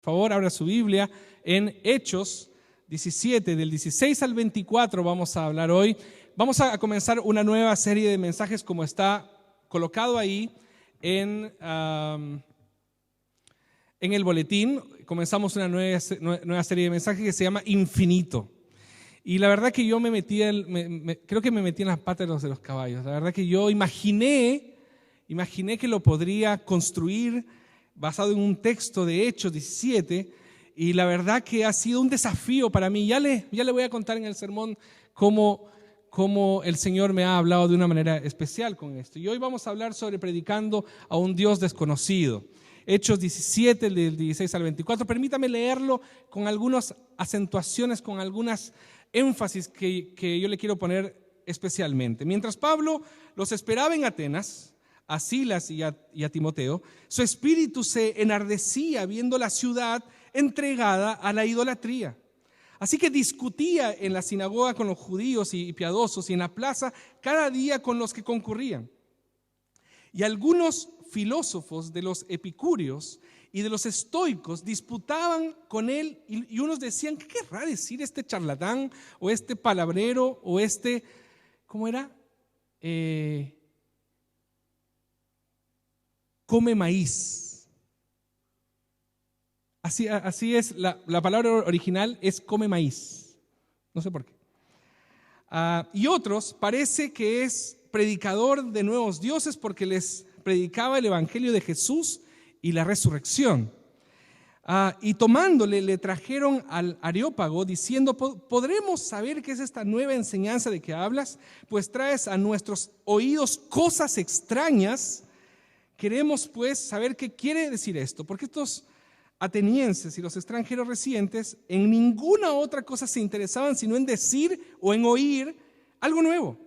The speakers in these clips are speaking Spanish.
Por favor, abra su Biblia en Hechos 17, del 16 al 24 vamos a hablar hoy. Vamos a comenzar una nueva serie de mensajes como está colocado ahí en el boletín. Comenzamos una nueva serie de mensajes que se llama Infinito. Y la verdad que yo creo que me metí en las patas de los caballos. La verdad que yo imaginé que lo podría construir basado en un texto de Hechos 17, y la verdad que ha sido un desafío para mí. Ya le voy a contar en el sermón cómo el Señor me ha hablado de una manera especial con esto. Y hoy vamos a hablar sobre predicando a un Dios desconocido. Hechos 17, del 16 al 24. Permítame leerlo con algunas acentuaciones, con algunas énfasis que yo le quiero poner especialmente. Mientras Pablo los esperaba en Atenas, a Silas y a Timoteo, su espíritu se enardecía viendo la ciudad entregada a la idolatría. Así que discutía en la sinagoga con los judíos y piadosos, y en la plaza cada día con los que concurrían. Y algunos filósofos de los epicúreos y de los estoicos disputaban con él, y unos decían: ¿qué querrá decir este charlatán o este palabrero o este, ¿cómo era? Come maíz. Así es, la palabra original es come maíz. No sé por qué. Y otros parece que es predicador de nuevos dioses porque les predicaba el evangelio de Jesús y la resurrección. Y tomándole le trajeron al Areópago diciendo: ¿podremos saber qué es esta nueva enseñanza de que hablas? Pues traes a nuestros oídos cosas extrañas. Queremos pues saber qué quiere decir esto, porque estos atenienses y los extranjeros residentes en ninguna otra cosa se interesaban sino en decir o en oír algo nuevo.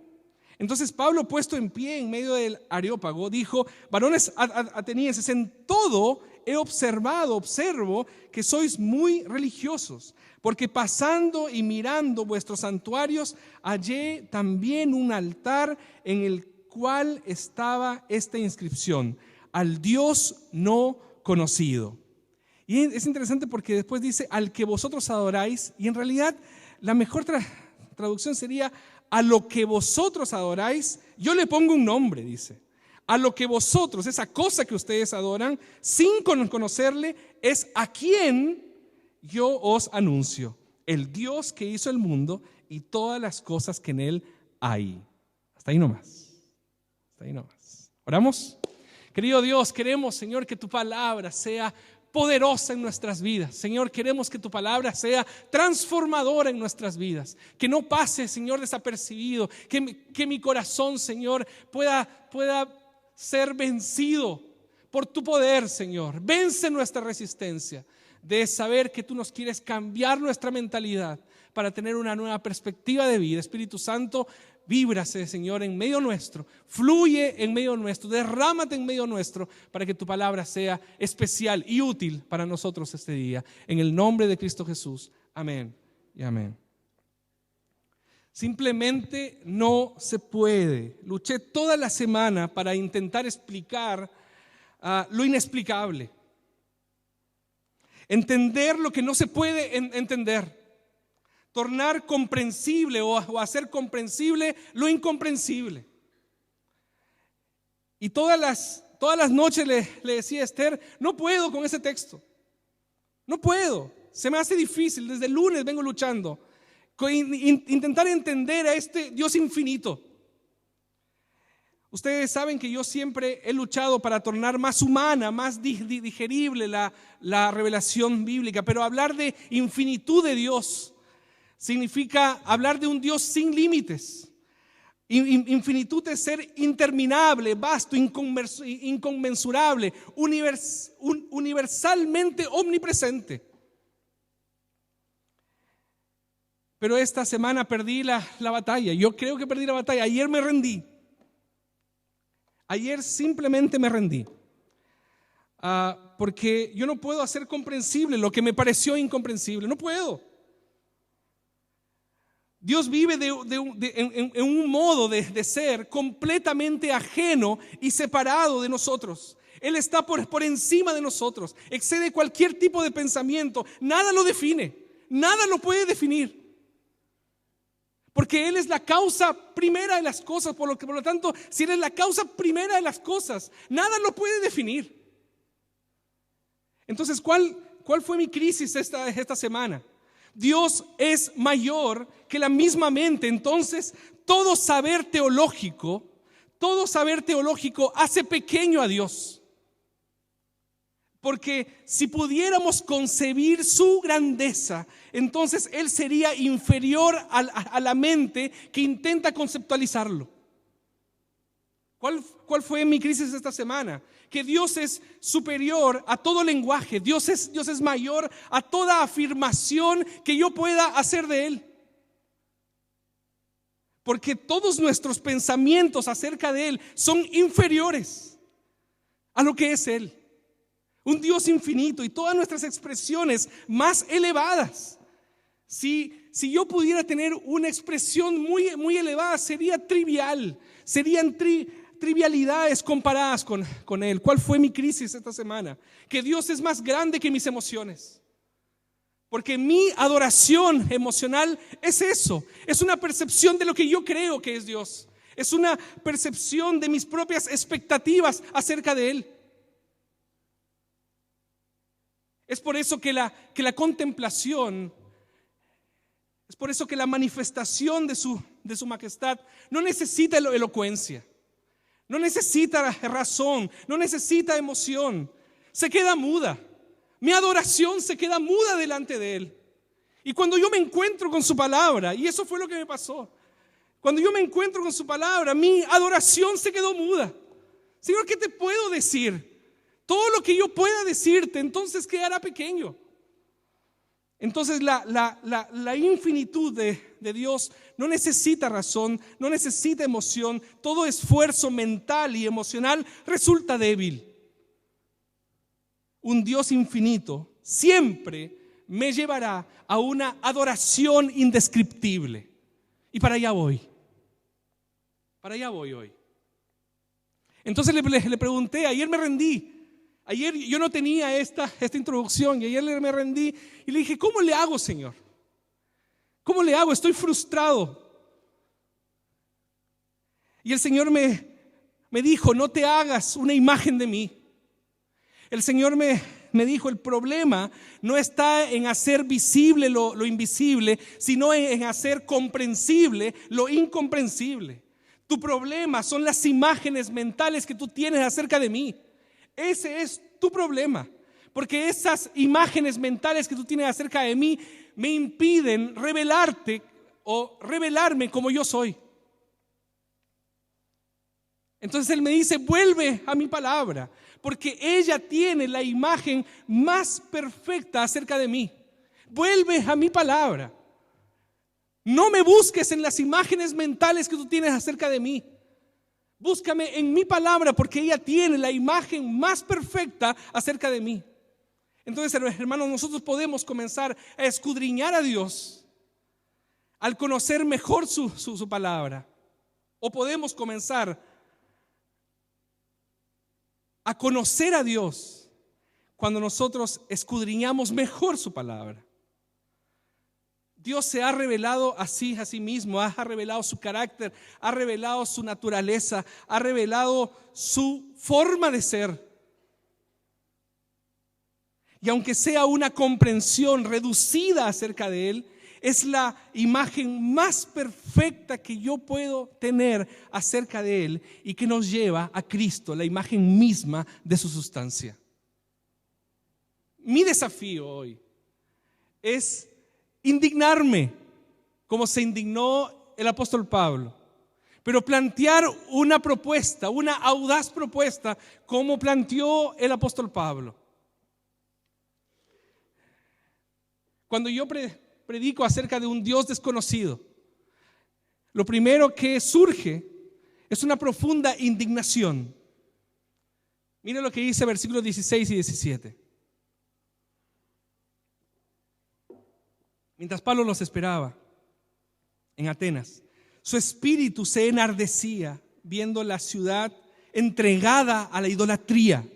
Entonces Pablo, puesto en pie en medio del Areópago, dijo: varones atenienses, en todo observo que sois muy religiosos, porque pasando y mirando vuestros santuarios hallé también un altar en el cual estaba esta inscripción: al Dios no conocido. Y es interesante porque después dice: al que vosotros adoráis, y en realidad la mejor traducción sería: a lo que vosotros adoráis, yo le pongo un nombre, dice. A lo que vosotros, esa cosa que ustedes adoran, sin conocerle, es a quien yo os anuncio: el Dios que hizo el mundo y todas las cosas que en él hay. Hasta ahí nomás. ¿Oramos? Querido Dios, queremos, Señor, que tu palabra sea poderosa en nuestras vidas. Señor, queremos que tu palabra sea transformadora en nuestras vidas. Que no pase, Señor, desapercibido. Que mi corazón, Señor, pueda ser vencido por tu poder, Señor. Vence nuestra resistencia de saber que tú nos quieres cambiar nuestra mentalidad para tener una nueva perspectiva de vida. Espíritu Santo, víbrase, Señor, en medio nuestro, fluye en medio nuestro, derrámate en medio nuestro para que tu palabra sea especial y útil para nosotros este día. En el nombre de Cristo Jesús. Amén y amén. Simplemente no se puede. Luché toda la semana para intentar explicar lo inexplicable. Entender lo que no se puede entender. Tornar comprensible o hacer comprensible lo incomprensible. Y todas las noches le decía a Esther: no puedo con ese texto. No puedo. Se me hace difícil. Desde el lunes vengo luchando. Intentar entender a este Dios infinito. Ustedes saben que yo siempre he luchado para tornar más humana, más digerible la revelación bíblica. Pero hablar de infinitud de Dios significa hablar de un Dios sin límites. Infinitud es ser interminable, vasto, inconmensurable, universalmente omnipresente. Pero esta semana perdí la batalla. Yo creo que perdí la batalla. Ayer me rendí. Ayer simplemente me rendí. Porque yo no puedo hacer comprensible lo que me pareció incomprensible. No puedo. Dios vive en un modo de ser completamente ajeno y separado de nosotros. Él está por encima de nosotros, excede cualquier tipo de pensamiento, nada lo define, nada lo puede definir. Porque Él es la causa primera de las cosas, por lo tanto, si Él es la causa primera de las cosas, nada lo puede definir. Entonces, ¿cuál fue mi crisis esta semana? Dios es mayor que la misma mente. Entonces, todo saber teológico hace pequeño a Dios. Porque si pudiéramos concebir su grandeza, entonces Él sería inferior a la mente que intenta conceptualizarlo. ¿Cuál fue mi crisis esta semana? Que Dios es superior a todo lenguaje. Dios es mayor a toda afirmación que yo pueda hacer de Él. Porque todos nuestros pensamientos acerca de Él son inferiores a lo que es Él. Un Dios infinito y todas nuestras expresiones más elevadas. Si yo pudiera tener una expresión muy, muy elevada, sería trivial. Serían trivialidades comparadas con Él. ¿Cuál fue mi crisis esta semana? Que Dios es más grande que mis emociones. Porque mi adoración emocional es eso. Es una percepción de lo que yo creo que es Dios. Es una percepción de mis propias expectativas acerca de Él. Es por eso que la contemplación, es por eso que la manifestación de su majestad no necesita elocuencia, no necesita razón, no necesita emoción. Se queda muda. Mi adoración se queda muda delante de Él. Y cuando yo me encuentro con su palabra, y eso fue lo que me pasó, cuando yo me encuentro con su palabra, mi adoración se quedó muda. Señor, ¿qué te puedo decir? Todo lo que yo pueda decirte, entonces quedará pequeño. Entonces la infinitud de Dios no necesita razón, no necesita emoción. Todo esfuerzo mental y emocional resulta débil. Un Dios infinito siempre me llevará a una adoración indescriptible. Y para allá voy. Para allá voy hoy. Entonces le pregunté, ayer me rendí. Ayer yo no tenía esta introducción y ayer me rendí y le dije, ¿cómo le hago, Señor? ¿Cómo le hago? Estoy frustrado. Y el Señor me dijo, no te hagas una imagen de mí. El Señor me dijo, el problema no está en hacer visible lo invisible, sino en hacer comprensible lo incomprensible. Tu problema son las imágenes mentales que tú tienes acerca de mí. Ese es tu problema, porque esas imágenes mentales que tú tienes acerca de mí me impiden revelarte o revelarme como yo soy. Entonces Él me dice, vuelve a mi palabra, porque ella tiene la imagen más perfecta acerca de mí. Vuelve a mi palabra. No me busques en las imágenes mentales que tú tienes acerca de mí. Búscame en mi palabra, porque ella tiene la imagen más perfecta acerca de mí. Entonces, hermanos, nosotros podemos comenzar a escudriñar a Dios al conocer mejor su palabra. O podemos comenzar a conocer a Dios cuando nosotros escudriñamos mejor su palabra. Dios se ha revelado a sí mismo, ha revelado su carácter, ha revelado su naturaleza, ha revelado su forma de ser. Y aunque sea una comprensión reducida acerca de Él, es la imagen más perfecta que yo puedo tener acerca de Él y que nos lleva a Cristo, la imagen misma de su sustancia. Mi desafío hoy es indignarme como se indignó el apóstol Pablo, pero plantear una propuesta, una audaz propuesta como planteó el apóstol Pablo. Cuando yo predico acerca de un Dios desconocido, lo primero que surge es una profunda indignación. Mira lo que dice versículos 16 y 17. Mientras Pablo los esperaba en Atenas, su espíritu se enardecía viendo la ciudad entregada a la idolatría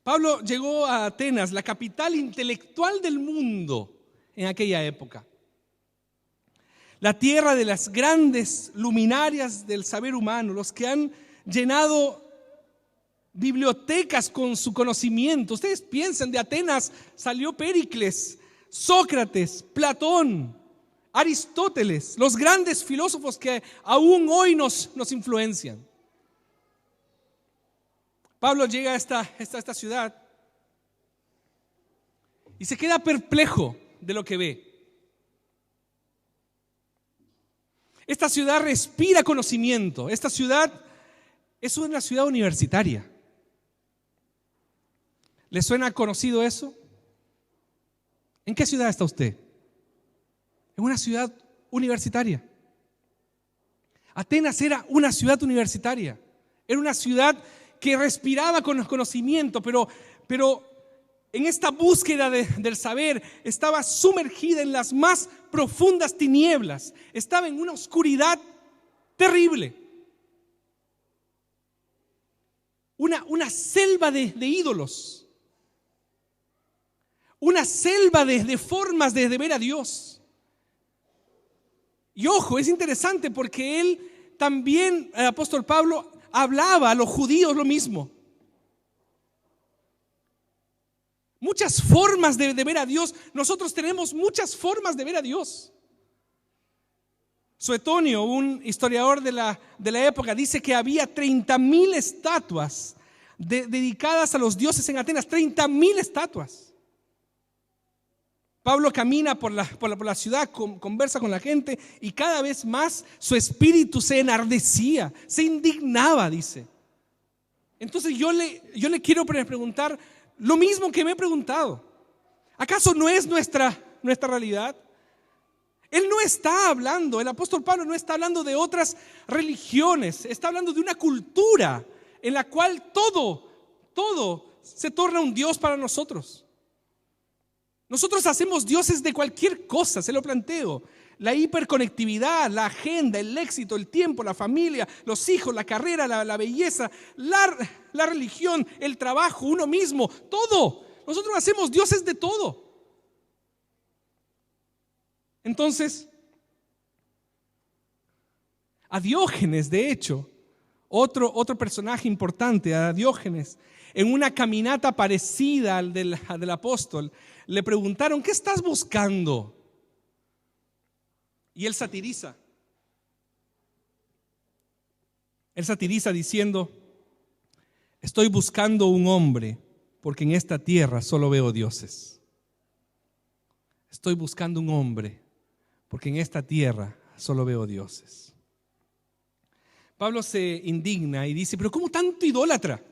Pablo llegó a Atenas, la capital intelectual del mundo en aquella época. La tierra de las grandes luminarias del saber humano, los que han llenado bibliotecas con su conocimiento. Ustedes piensan, de Atenas salió Péricles, Sócrates, Platón, Aristóteles, los grandes filósofos que aún hoy nos influencian. Pablo llega a esta ciudad y se queda perplejo de lo que ve. Esta ciudad respira conocimiento. Esta ciudad es una ciudad universitaria. ¿Le suena conocido eso? ¿En qué ciudad está usted? En una ciudad universitaria. Atenas era una ciudad universitaria. Era una ciudad que respiraba con conocimiento, pero en esta búsqueda del saber estaba sumergida en las más profundas tinieblas. Estaba en una oscuridad terrible. Una selva de ídolos. Una selva de formas de ver a Dios. Y ojo, es interesante porque él también, el apóstol Pablo, hablaba a los judíos lo mismo. Muchas formas de ver a Dios. Nosotros tenemos muchas formas de ver a Suetonio, un historiador de la época, dice que había 30,000 estatuas dedicadas a los dioses en Atenas. 30,000 estatuas. Pablo camina por la ciudad, conversa con la gente y cada vez más su espíritu se enardecía, se indignaba, dice. Entonces yo le quiero preguntar lo mismo que me he preguntado. ¿Acaso no es nuestra realidad? Él no está hablando, el apóstol Pablo no está hablando de otras religiones, está hablando de una cultura en la cual todo se torna un Dios para nosotros. Nosotros hacemos dioses de cualquier cosa, se lo planteo. La hiperconectividad, la agenda, el éxito, el tiempo, la familia, los hijos, la carrera, la belleza, la religión, el trabajo, uno mismo, todo. Nosotros hacemos dioses de todo. Entonces, a Diógenes, de hecho, otro personaje importante, a Diógenes, en una caminata parecida al del apóstol, le preguntaron: ¿qué estás buscando? Y él satiriza. Él satiriza diciendo: estoy buscando un hombre, porque en esta tierra solo veo dioses. Estoy buscando un hombre, porque en esta tierra solo veo dioses. Pablo se indigna y dice: pero ¿cómo tanto idólatra?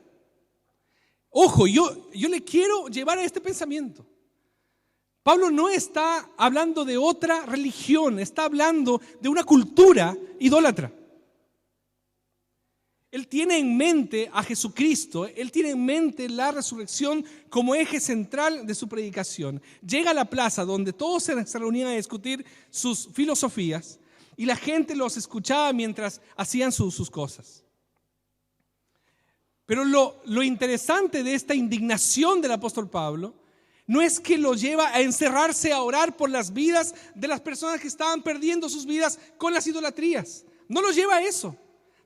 Ojo, yo le quiero llevar a este pensamiento. Pablo no está hablando de otra religión, está hablando de una cultura idólatra. Él tiene en mente a Jesucristo, él tiene en mente la resurrección como eje central de su predicación. Llega a la plaza donde todos se reunían a discutir sus filosofías y la gente los escuchaba mientras hacían sus cosas. Pero lo interesante de esta indignación del apóstol Pablo no es que lo lleva a encerrarse a orar por las vidas de las personas que estaban perdiendo sus vidas con las idolatrías. No lo lleva a eso.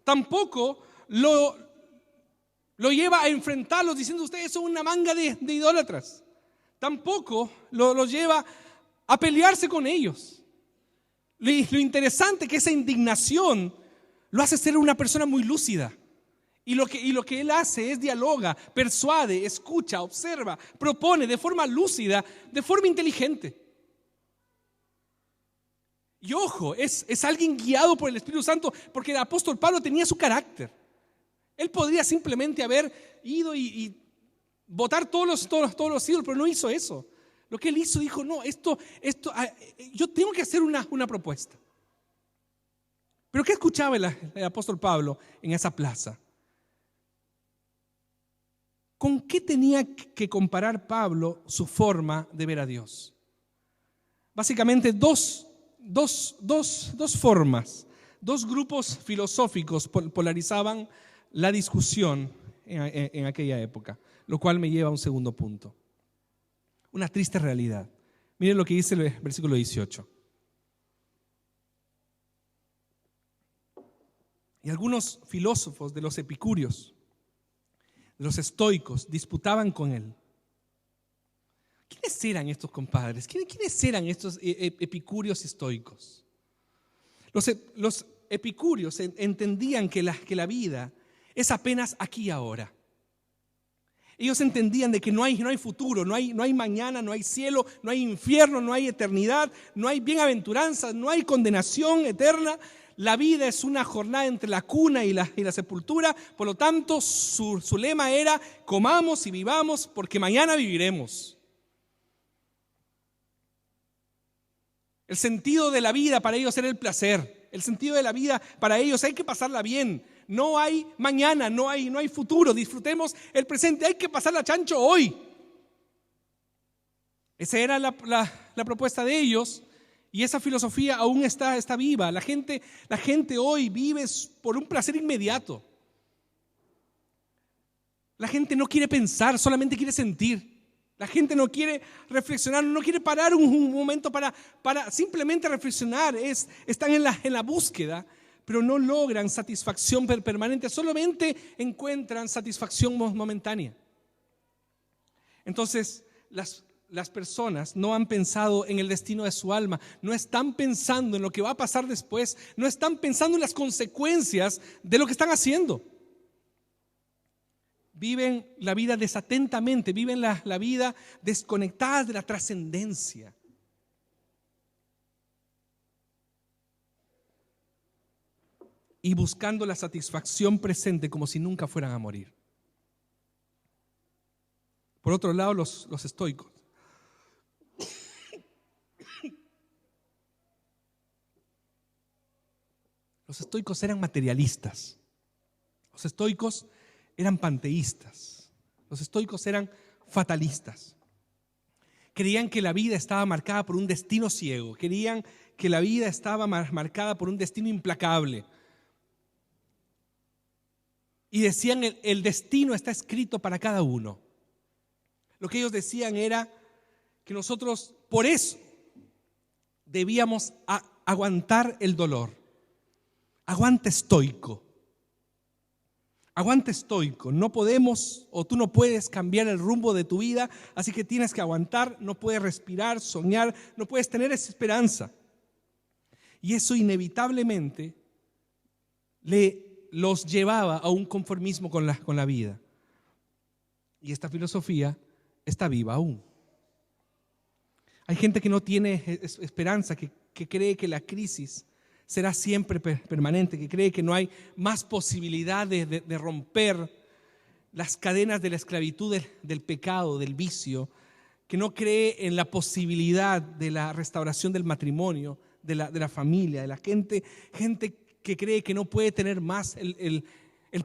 Tampoco lo lleva a enfrentarlos diciendo: ustedes son una manga de idólatras. Tampoco lo lleva a pelearse con ellos. Lo interesante es que esa indignación lo hace ser una persona muy lúcida. Y lo que él hace es dialoga, persuade, escucha, observa, propone de forma lúcida, de forma inteligente. Y ojo, es alguien guiado por el Espíritu Santo, porque el apóstol Pablo tenía su carácter. Él podría simplemente haber ido y botar todos los ídolos, pero no hizo eso. Lo que él hizo, dijo: no, esto yo tengo que hacer una propuesta. Pero ¿qué escuchaba el apóstol Pablo en esa plaza? ¿Con qué tenía que comparar Pablo su forma de ver a Dios? Básicamente dos formas, dos grupos filosóficos polarizaban la discusión en aquella época. Lo cual me lleva a un segundo punto. Una triste realidad. Miren lo que dice el versículo 18. Y algunos filósofos de los epicúreos, de los estoicos, disputaban con él. ¿Quiénes eran estos compadres? ¿Quiénes eran estos epicúreos estoicos? Los epicúreos entendían que la vida es apenas aquí y ahora. Ellos entendían de que no hay futuro, no hay mañana, no hay cielo, no hay infierno, no hay eternidad, no hay bienaventuranza, no hay condenación eterna. La vida es una jornada entre la cuna y la sepultura. Por lo tanto, su lema era: comamos y vivamos porque mañana viviremos. El sentido de la vida para ellos era el placer. El sentido de la vida para ellos: hay que pasarla bien. No hay mañana, no hay futuro. Disfrutemos el presente. Hay que pasarla chancho hoy. Esa era la propuesta de ellos. Y esa filosofía aún está viva. La gente hoy vive por un placer inmediato. La gente no quiere pensar, solamente quiere sentir. La gente no quiere reflexionar, no quiere parar un momento para simplemente reflexionar. Están en la búsqueda, pero no logran satisfacción permanente, solamente encuentran satisfacción momentánea. Entonces, las personas no han pensado en el destino de su alma, no están pensando en lo que va a pasar después, no están pensando en las consecuencias de lo que están haciendo. Viven la vida desatentamente, viven la vida desconectadas de la trascendencia. Y buscando la satisfacción presente como si nunca fueran a morir. Por otro lado, los estoicos. Los estoicos eran materialistas. Los estoicos eran panteístas. Los estoicos eran fatalistas. Creían que la vida estaba marcada por un destino ciego. Creían que la vida estaba marcada por un destino implacable. Y decían: el destino está escrito para cada uno. Lo que ellos decían era que nosotros por eso debíamos aguantar el dolor. Aguante estoico. Aguante estoico. No podemos, o tú no puedes cambiar el rumbo de tu vida, así que tienes que aguantar. No puedes respirar, soñar, no puedes tener esa esperanza. Y eso inevitablemente los llevaba a un conformismo con la vida. Y esta filosofía está viva aún. Hay gente que no tiene esperanza, que cree que la crisis será siempre permanente, que cree que no hay más posibilidad de romper las cadenas de la esclavitud, del pecado, del vicio, que no cree en la posibilidad de la restauración del matrimonio, de la familia, de la gente que cree que no puede tener más el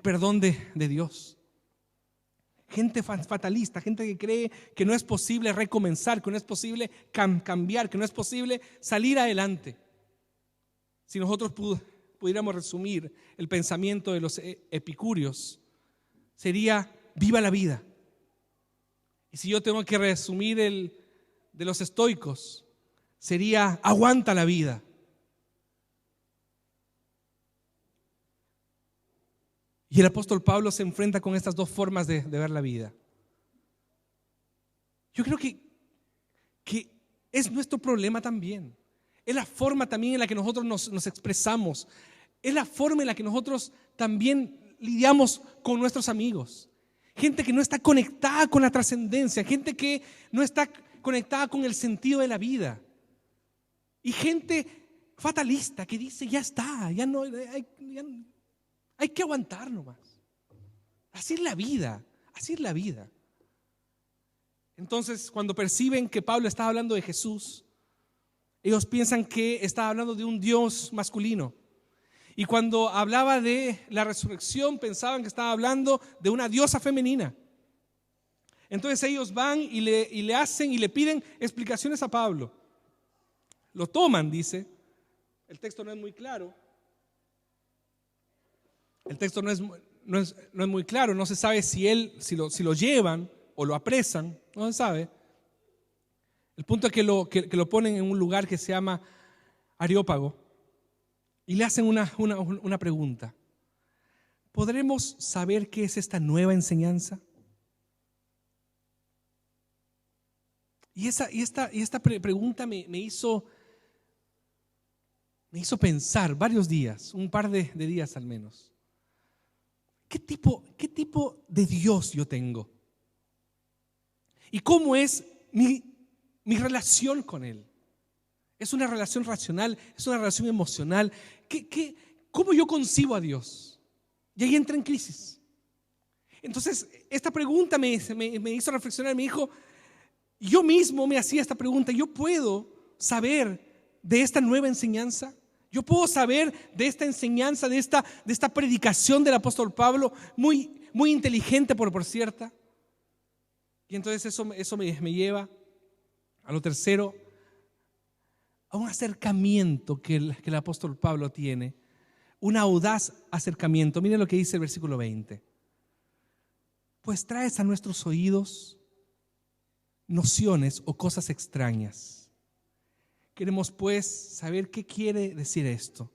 perdón de Dios. Gente fatalista, gente que cree que no es posible recomenzar, que no es posible cambiar, que no es posible salir adelante. Si nosotros pudiéramos resumir el pensamiento de los epicúreos, sería: viva la vida. Y si yo tengo que resumir el de los estoicos, sería: aguanta la vida. Y el apóstol Pablo se enfrenta con estas dos formas de ver la vida. Yo creo que es nuestro problema también. Es la forma también en la que nosotros nos expresamos. Es la forma en la que nosotros también lidiamos con nuestros amigos. Gente que no está conectada con la trascendencia, gente que no está conectada con el sentido de la vida. Y gente fatalista que dice: ya está, ya no hay que aguantar nomás. Así es la vida, así es la vida. Entonces, cuando perciben que Pablo estaba hablando de Jesús, ellos piensan que estaba hablando de un Dios masculino. Y cuando hablaba de la resurrección, pensaban que estaba hablando de una diosa femenina. Entonces ellos van y le hacen y le piden explicaciones a Pablo. Lo toman, dice. El texto no es muy claro. El texto no no es muy claro, no se sabe si lo llevan o lo apresan, no se sabe. El punto es que lo ponen en un lugar que se llama Areópago y le hacen una pregunta. ¿Podremos saber qué es esta nueva enseñanza? Y esta pregunta me hizo pensar varios días, un par de días al menos. ¿Qué tipo de Dios yo tengo? ¿Y cómo es mi relación con Él? ¿Es una relación racional? ¿Es una relación emocional? ¿Cómo yo concibo a Dios? Y ahí entra en crisis. Entonces, esta pregunta me hizo reflexionar. Me dijo, yo mismo me hacía esta pregunta: ¿yo puedo saber de esta nueva enseñanza? ¿Yo puedo saber de esta enseñanza, de esta predicación del apóstol Pablo, muy, muy inteligente por cierta? Y entonces eso me lleva a lo tercero, a un acercamiento que el apóstol Pablo tiene, un audaz acercamiento. Miren lo que dice el versículo 20. Pues traes a nuestros oídos nociones o cosas extrañas. Queremos pues saber qué quiere decir esto.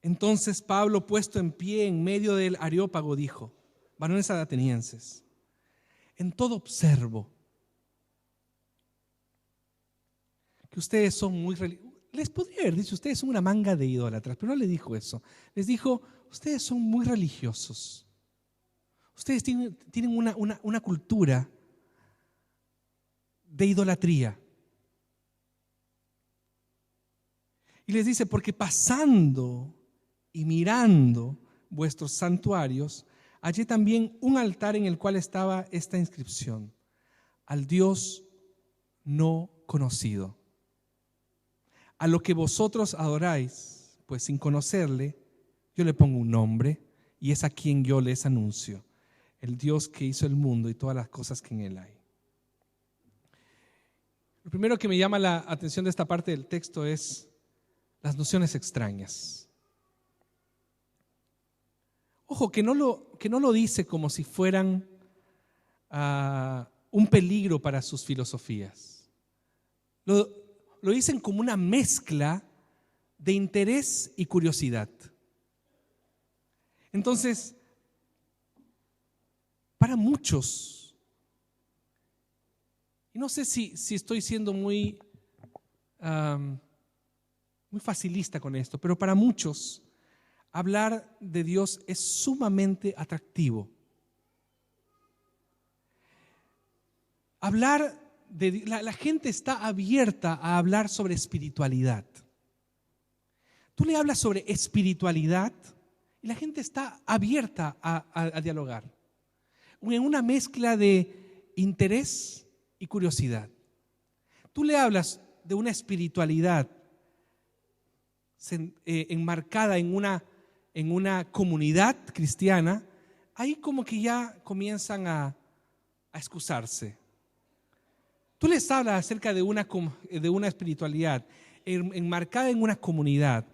Entonces Pablo, puesto en pie en medio del Areópago, dijo: varones atenienses, en todo observo que ustedes son muy religiosos. Les podría haber dicho: ustedes son una manga de idólatras, pero no le dijo eso. Les dijo: ustedes son muy religiosos. Ustedes tienen una cultura de idolatría. Y les dice: porque pasando y mirando vuestros santuarios, hallé también un altar en el cual estaba esta inscripción: al Dios no conocido. A lo que vosotros adoráis, pues sin conocerle, yo le pongo un nombre, y es a quien yo les anuncio: el Dios que hizo el mundo y todas las cosas que en él hay. Lo primero que me llama la atención de esta parte del texto es las nociones extrañas. Ojo, que no lo dice como si fueran un peligro para sus filosofías. Lo dicen como una mezcla de interés y curiosidad. Entonces, para muchos, y no sé si estoy siendo muy facilista con esto, pero para muchos hablar de Dios es sumamente atractivo. La gente está abierta a hablar sobre espiritualidad. Tú le hablas sobre espiritualidad y la gente está abierta a dialogar, en una mezcla de interés y curiosidad. Tú le hablas de una espiritualidad enmarcada en una comunidad cristiana, ahí como que ya comienzan a excusarse. Tú les hablas acerca de una espiritualidad enmarcada en una comunidad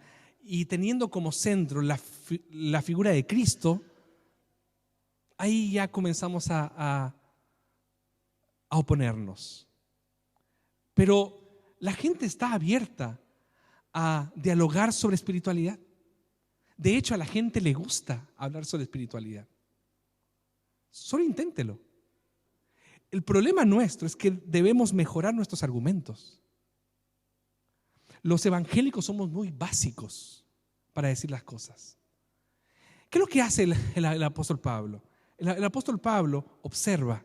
y teniendo como centro la figura de Cristo, ahí ya comenzamos a oponernos. Pero la gente está abierta a dialogar sobre espiritualidad. De hecho, a la gente le gusta hablar sobre espiritualidad. Solo inténtelo. El problema nuestro es que debemos mejorar nuestros argumentos. Los evangélicos somos muy básicos para decir las cosas. ¿Qué es lo que hace el apóstol Pablo? El apóstol Pablo observa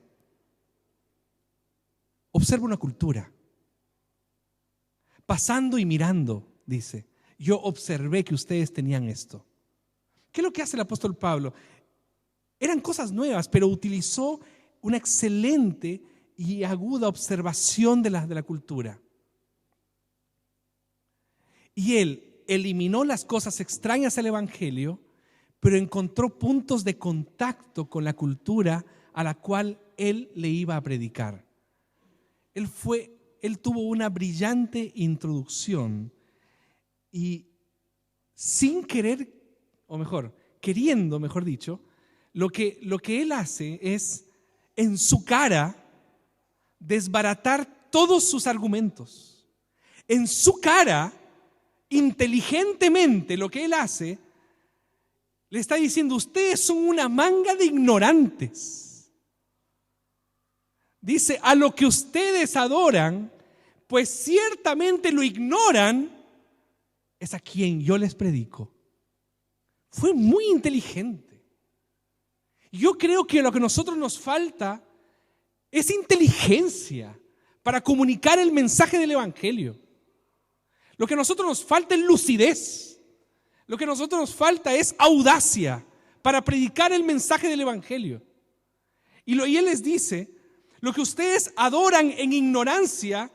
una cultura. Pasando y mirando, dice, yo observé que ustedes tenían esto. ¿Qué es lo que hace el apóstol Pablo? Eran cosas nuevas, pero utilizó una excelente y aguda observación de la cultura. Y él eliminó las cosas extrañas del evangelio, pero encontró puntos de contacto con la cultura a la cual él le iba a predicar. Él tuvo una brillante introducción y sin querer, o mejor, queriendo, mejor dicho, lo que él hace es en su cara desbaratar todos sus argumentos. En su cara, inteligentemente, lo que él hace, le está diciendo: ustedes son una manga de ignorantes. Dice: a lo que ustedes adoran, pues ciertamente lo ignoran, es a quien yo les predico. Fue muy inteligente. Yo creo que lo que a nosotros nos falta es inteligencia para comunicar el mensaje del Evangelio. Lo que a nosotros nos falta es lucidez. Lo que a nosotros nos falta es audacia para predicar el mensaje del Evangelio. Y él les dice: lo que ustedes adoran en ignorancia,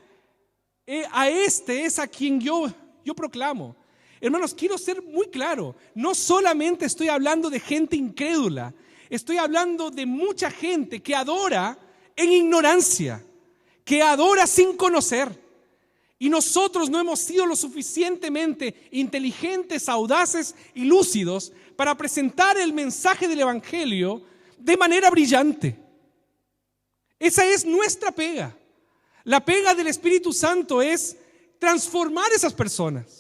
a este es a quien yo proclamo. Hermanos, quiero ser muy claro. No solamente estoy hablando de gente incrédula. Estoy hablando de mucha gente que adora en ignorancia, que adora sin conocer. Y nosotros no hemos sido lo suficientemente inteligentes, audaces y lúcidos para presentar el mensaje del Evangelio de manera brillante. Esa es nuestra pega. La pega del Espíritu Santo es transformar a esas personas.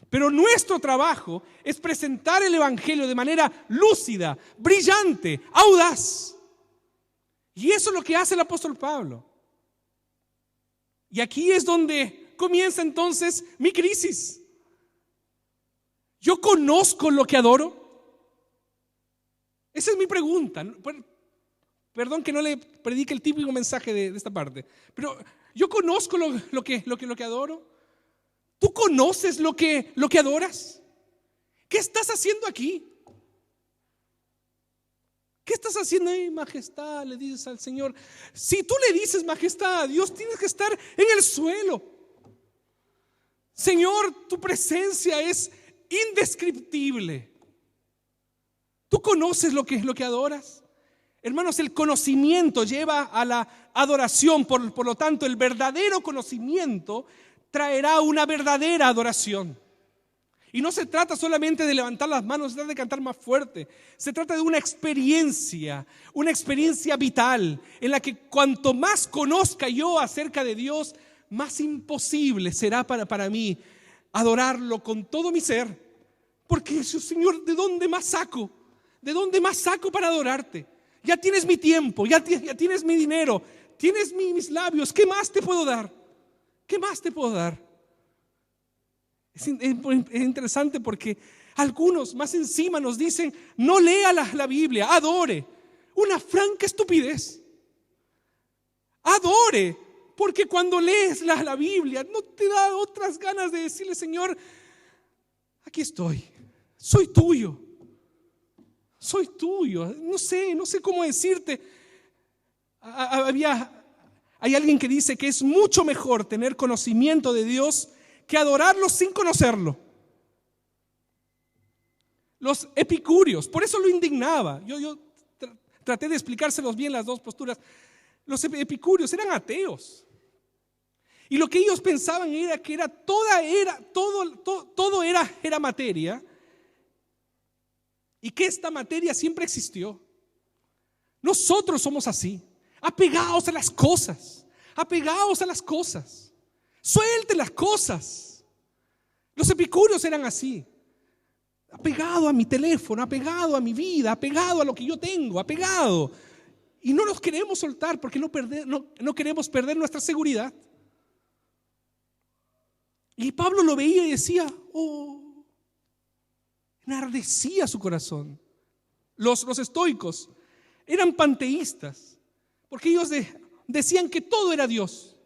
Pero nuestro trabajo es presentar el Evangelio de manera lúcida, brillante, audaz. Y eso es lo que hace el apóstol Pablo. Y aquí es donde comienza entonces mi crisis. ¿Yo conozco lo que adoro? Esa es mi pregunta. Perdón que no le predique el típico mensaje de esta parte, pero ¿yo conozco lo que adoro? ¿Tú conoces lo que adoras? ¿Qué estás haciendo aquí? ¿Qué estás haciendo ahí, majestad? Le dices al Señor. Si tú le dices majestad a Dios, tienes que estar en el suelo. Señor, tu presencia es indescriptible. ¿Tú conoces lo que adoras? Hermanos, el conocimiento lleva a la adoración. Por lo tanto, el verdadero conocimiento traerá una verdadera adoración. Y no se trata solamente de levantar las manos, se trata de cantar más fuerte. Se trata de una experiencia vital, en la que cuanto más conozca yo acerca de Dios, más imposible será para mí adorarlo con todo mi ser. Porque, Señor, ¿de dónde más saco? ¿De dónde más saco para adorarte? Ya tienes mi tiempo, ya tienes mi dinero, tienes mis labios. ¿Qué más te puedo dar? ¿Qué más te puedo dar? Es interesante porque algunos más encima nos dicen: no lea la Biblia, adore. Una franca estupidez. Adore, porque cuando lees la Biblia no te da otras ganas de decirle: Señor, aquí estoy, soy tuyo. Soy tuyo. No sé cómo decirte. Hay alguien que dice que es mucho mejor tener conocimiento de Dios que adorarlo sin conocerlo. Los epicúreos, por eso lo indignaba. Yo traté de explicárselos bien las dos posturas. Los epicúreos eran ateos. Y lo que ellos pensaban era que todo era materia, y que esta materia siempre existió. Nosotros somos así, apegados a las cosas, suelte las cosas. Los epicúreos eran así, apegado a mi teléfono, apegado a mi vida, apegado a lo que yo tengo, apegado. Y no nos queremos soltar porque no queremos perder nuestra seguridad. Y Pablo lo veía y decía: enardecía su corazón. Los estoicos eran panteístas, porque ellos decían que todo era Dios.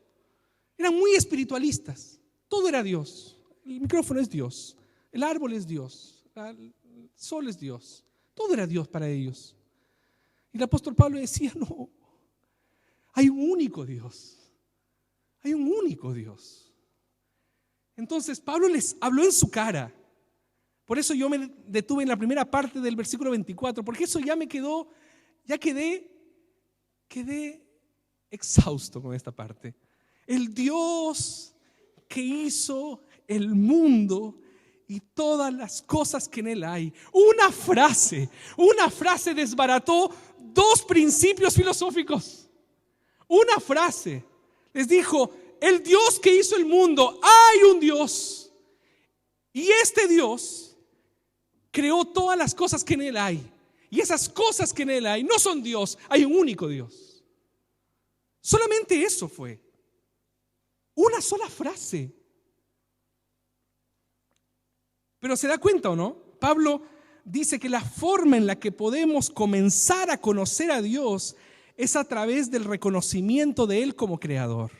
Eran muy espiritualistas. Todo era Dios. El micrófono es Dios, el árbol es Dios, el sol es Dios. Todo era Dios para ellos. Y el apóstol Pablo decía: no, hay un único Dios. Hay un único Dios. Entonces Pablo les habló en su cara. Por eso yo me detuve en la primera parte del versículo 24, porque eso quedé exhausto con esta parte. El Dios que hizo el mundo y todas las cosas que en él hay. Una frase desbarató 2 principios filosóficos. Una frase les dijo: el Dios que hizo el mundo, hay un Dios, y este Dios creó todas las cosas que en él hay. Y esas cosas que en él hay no son Dios, hay un único Dios. Solamente eso fue. Una sola frase. Pero ¿se da cuenta o no? Pablo dice que la forma en la que podemos comenzar a conocer a Dios es a través del reconocimiento de Él como creador.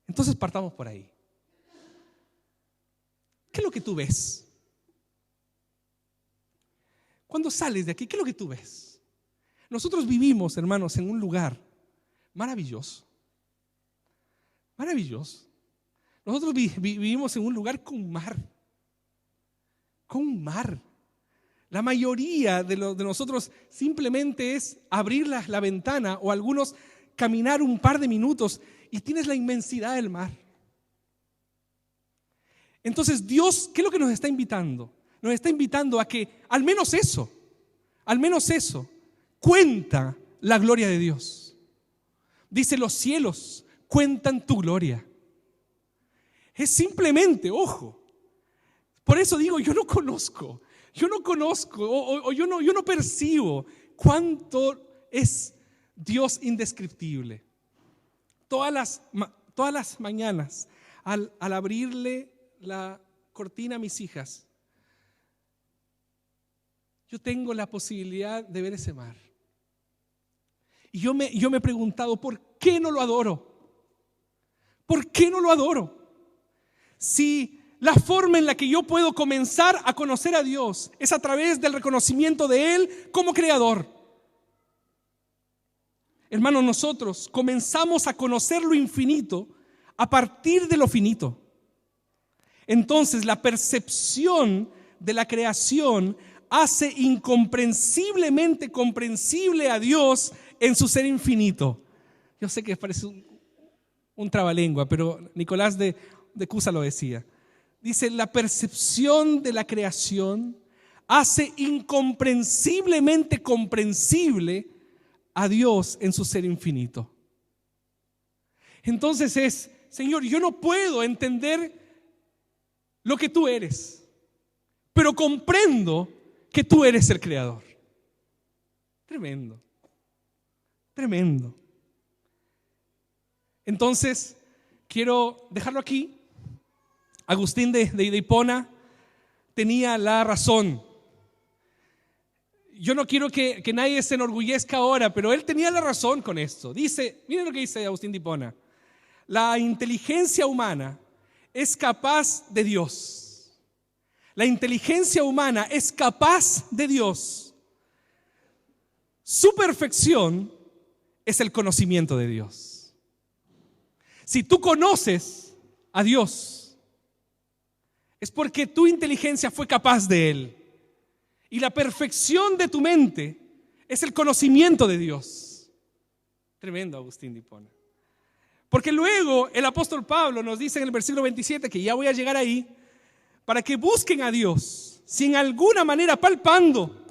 Entonces partamos por ahí. ¿Qué es lo que tú ves? Cuando sales de aquí, ¿qué es lo que tú ves? Nosotros vivimos, hermanos, en un lugar maravilloso. Maravilloso. Nosotros vivimos en un lugar con mar. Con mar. La mayoría de nosotros simplemente es abrir la ventana, o algunos caminar un par de minutos y tienes la inmensidad del mar. Entonces Dios, ¿qué es lo que nos está invitando? Nos está invitando a que al menos eso, cuenta la gloria de Dios. Dice: los cielos cuentan tu gloria. Es simplemente, ojo, por eso digo, yo no conozco, o yo no percibo cuánto es Dios indescriptible. Todas las mañanas, al abrirle la cortina a mis hijas, yo tengo la posibilidad de ver ese mar. Y yo me he preguntado, ¿por qué no lo adoro? ¿Por qué no lo adoro? Si la forma en la que yo puedo comenzar a conocer a Dios es a través del reconocimiento de Él como creador. Hermanos, nosotros comenzamos a conocer lo infinito a partir de lo finito. Entonces, la percepción de la creación hace incomprensiblemente comprensible a Dios en su ser infinito. Yo sé que parece un trabalengua, pero Nicolás de Cusa lo decía. Dice: la percepción de la creación hace incomprensiblemente comprensible a Dios en su ser infinito. Entonces es: Señor, yo no puedo entender lo que tú eres, pero comprendo que tú eres el creador. Tremendo, tremendo. Entonces, quiero dejarlo aquí. Agustín de Hipona tenía la razón. Yo no quiero que nadie se enorgullezca ahora, pero él tenía la razón con esto. Dice, miren lo que dice Agustín de Hipona: la inteligencia humana es capaz de Dios. La inteligencia humana es capaz de Dios. Su perfección es el conocimiento de Dios. Si tú conoces a Dios, es porque tu inteligencia fue capaz de Él. Y la perfección de tu mente es el conocimiento de Dios. Tremendo, Agustín de Hipona. Porque luego el apóstol Pablo nos dice en el versículo 27, que ya voy a llegar ahí, para que busquen a Dios, si en alguna manera palpando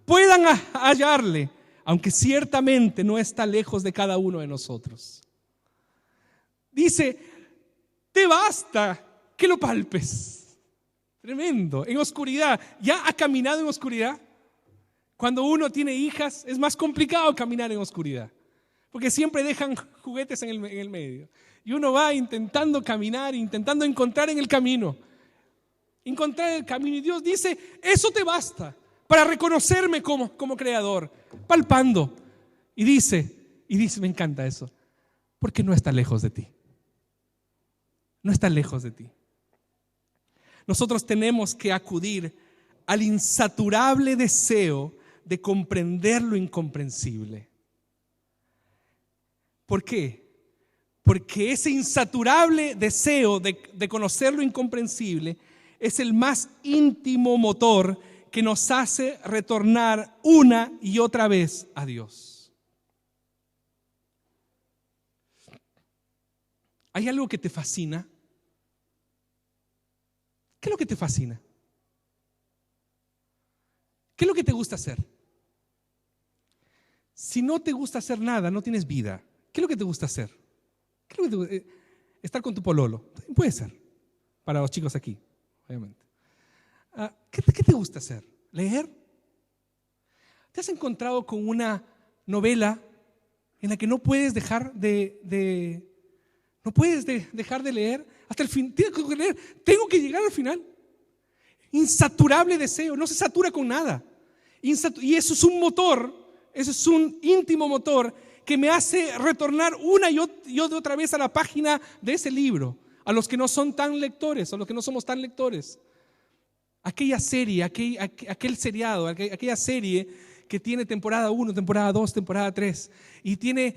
puedan hallarle, aunque ciertamente no está lejos de cada uno de nosotros. Dice: te basta que lo palpes. Tremendo. En oscuridad. ¿Ya ha caminado en oscuridad? Cuando uno tiene hijas es más complicado caminar en oscuridad, porque siempre dejan juguetes en el medio. Y uno va intentando caminar, intentando encontrar en el camino. Encontrar el camino. Y Dios dice: eso te basta para reconocerme como creador. Palpando. Y dice, me encanta eso, porque no está lejos de ti. No está lejos de ti. Nosotros tenemos que acudir al insaturable deseo de comprender lo incomprensible. ¿Por qué? Porque ese insaturable deseo de conocer lo incomprensible es el más íntimo motor que nos hace retornar una y otra vez a Dios. ¿Hay algo que te fascina? ¿Qué es lo que te fascina? ¿Qué es lo que te gusta hacer? Si no te gusta hacer nada, no tienes vida. ¿Qué es lo que te gusta hacer? ¿Qué es lo que te gusta? Estar con tu pololo. Puede ser, para los chicos aquí, obviamente. ¿Qué te gusta hacer? ¿Leer? ¿Te has encontrado con una novela en la que no puedes dejar de leer hasta el fin? Tengo que leer, tengo que llegar al final. Insaturable deseo, no se satura con nada. Y eso es un motor, eso es un íntimo motor que me hace retornar una y otra vez a la página de ese libro. A los que no son tan lectores, a los que no somos tan lectores. Aquella serie, aquel seriado, aquella serie que tiene temporada 1, temporada 2, temporada 3 y tiene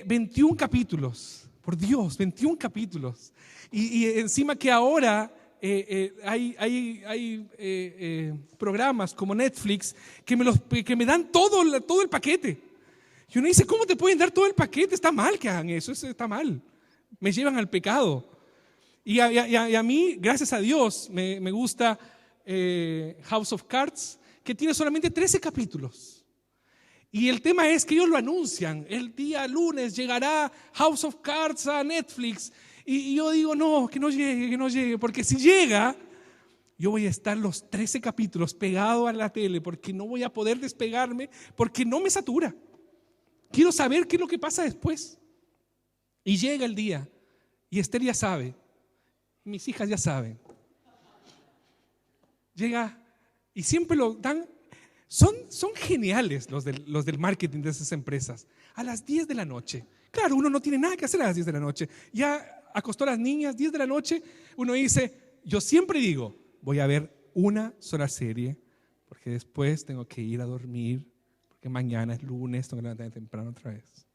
21 capítulos. Por Dios, 21 capítulos. Y encima que ahora hay programas como Netflix que me dan todo el paquete. Y uno dice, ¿cómo te pueden dar todo el paquete? Está mal que hagan eso está mal. Me llevan al pecado. Y a mí, gracias a Dios, me gusta House of Cards, que tiene solamente 13 capítulos. Y el tema es que ellos lo anuncian. El día lunes llegará House of Cards a Netflix. Y yo digo, no, que no llegue. Porque si llega, yo voy a estar los 13 capítulos pegado a la tele, porque no voy a poder despegarme, porque no me satura. Quiero saber qué es lo que pasa después. Y llega el día. Y Esther ya sabe. Mis hijas ya saben. Llega y siempre lo dan. Son geniales los del marketing de esas empresas. A las 10 de la noche. Claro, uno no tiene nada que hacer a las 10 de la noche. Ya acostó a las niñas, 10 de la noche. Uno dice, yo siempre digo, voy a ver una sola serie, porque después tengo que ir a dormir, porque mañana es lunes, tengo que levantarme temprano otra vez.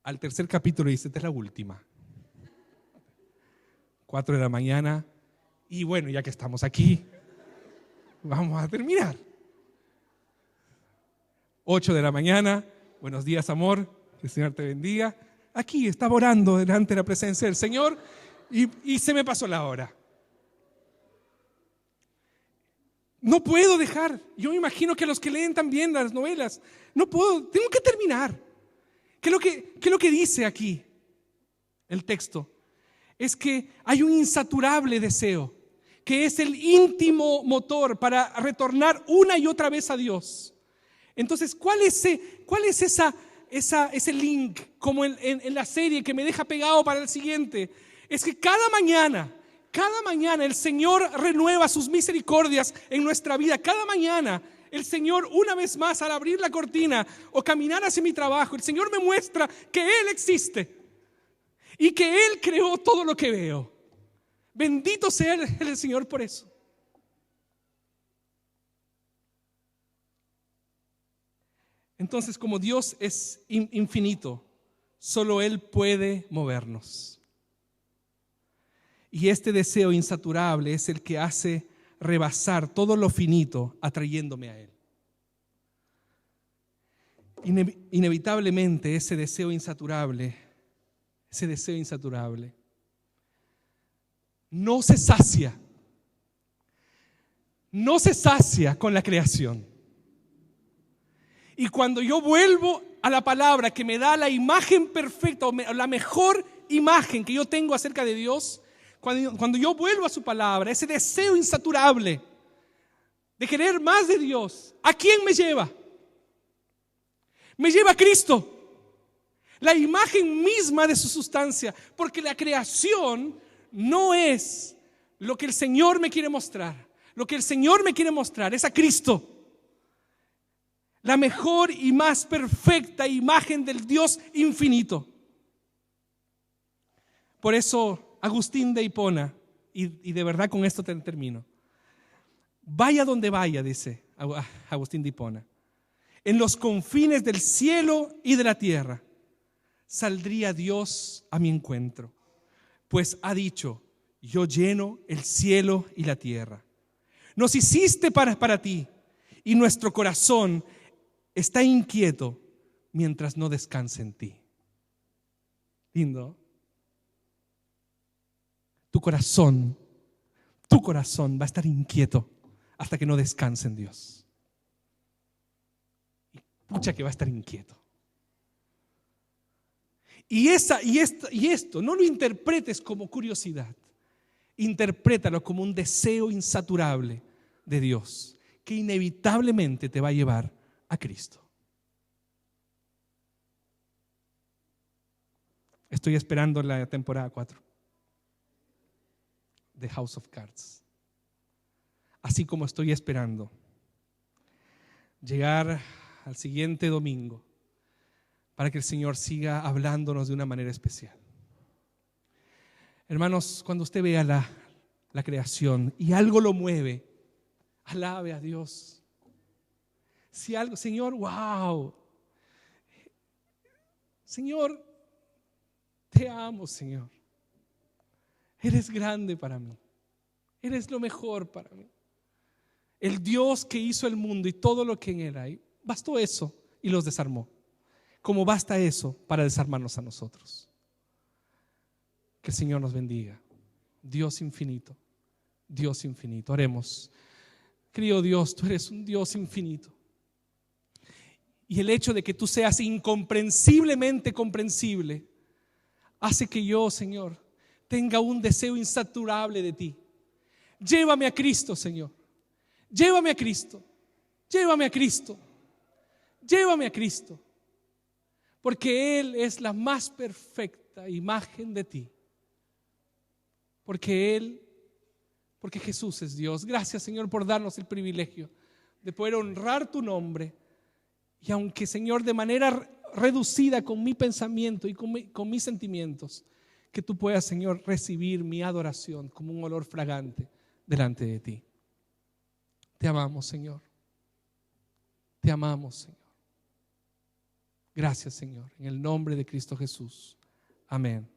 Al tercer capítulo dice, esta es la última. 4 de la mañana, y bueno, ya que estamos aquí, vamos a terminar. 8 de la mañana, buenos días, amor, que el Señor te bendiga. Aquí estaba orando delante de la presencia del Señor y se me pasó la hora. No puedo dejar. Yo me imagino que los que leen también las novelas, no puedo, tengo que terminar. ¿Qué es lo que dice aquí el texto? Es que hay un insaturable deseo, que es el íntimo motor para retornar una y otra vez a Dios. Entonces, ¿cuál es ese link, como en la serie, que me deja pegado para el siguiente? Es que cada mañana el Señor renueva sus misericordias en nuestra vida. Cada mañana el Señor, una vez más, al abrir la cortina o caminar hacia mi trabajo, el Señor me muestra que Él existe y que Él creó todo lo que veo. Bendito sea el Señor por eso. Entonces, como Dios es infinito, solo Él puede movernos. Y este deseo insaturable es el que hace rebasar todo lo finito, atrayéndome a Él. Inevitablemente ese deseo insaturable no se sacia con la creación. Y cuando yo vuelvo a la palabra que me da la imagen perfecta, o la mejor imagen que yo tengo acerca de Dios, cuando yo vuelvo a su palabra, ese deseo insaturable de querer más de Dios, ¿a quién me lleva? Me lleva a Cristo, la imagen misma de su sustancia, porque la creación no es lo que el Señor me quiere mostrar. Lo que el Señor me quiere mostrar es a Cristo, la mejor y más perfecta imagen del Dios infinito. Por eso Agustín de Hipona, y de verdad con esto termino, vaya donde vaya, dice Agustín de Hipona, en los confines del cielo y de la tierra, saldría Dios a mi encuentro, pues ha dicho, yo lleno el cielo y la tierra. Nos hiciste para ti, y nuestro corazón está inquieto mientras no descanse en ti. Lindo. Tu corazón va a estar inquieto hasta que no descanse en Dios. Y pucha que va a estar inquieto. Y esto, no lo interpretes como curiosidad, interprétalo como un deseo insaturable de Dios, que inevitablemente te va a llevar a Cristo. Estoy esperando la temporada 4 de House of Cards. Así como estoy esperando llegar al siguiente domingo para que el Señor siga hablándonos de una manera especial. Hermanos, cuando usted vea la creación y algo lo mueve, alabe a Dios. Si algo, Señor, wow. Señor, te amo, Señor. Eres grande para mí. Eres lo mejor para mí. El Dios que hizo el mundo y todo lo que en él hay. Bastó eso y los desarmó. Como basta eso para desarmarnos a nosotros. Que el Señor nos bendiga. Dios infinito. Dios infinito. Oremos. Querido Dios, tú eres un Dios infinito. Y el hecho de que tú seas incomprensiblemente comprensible hace que yo, Señor, tenga un deseo insaturable de ti. Llévame a Cristo, Señor. Llévame a Cristo. Llévame a Cristo. Llévame a Cristo. Porque Él es la más perfecta imagen de ti. Porque Jesús es Dios. Gracias, Señor, por darnos el privilegio de poder honrar tu nombre. Y aunque, Señor, de manera reducida con mi pensamiento y con mis sentimientos, que tú puedas, Señor, recibir mi adoración como un olor fragante delante de ti. Te amamos, Señor. Te amamos, Señor. Gracias, Señor. En el nombre de Cristo Jesús. Amén.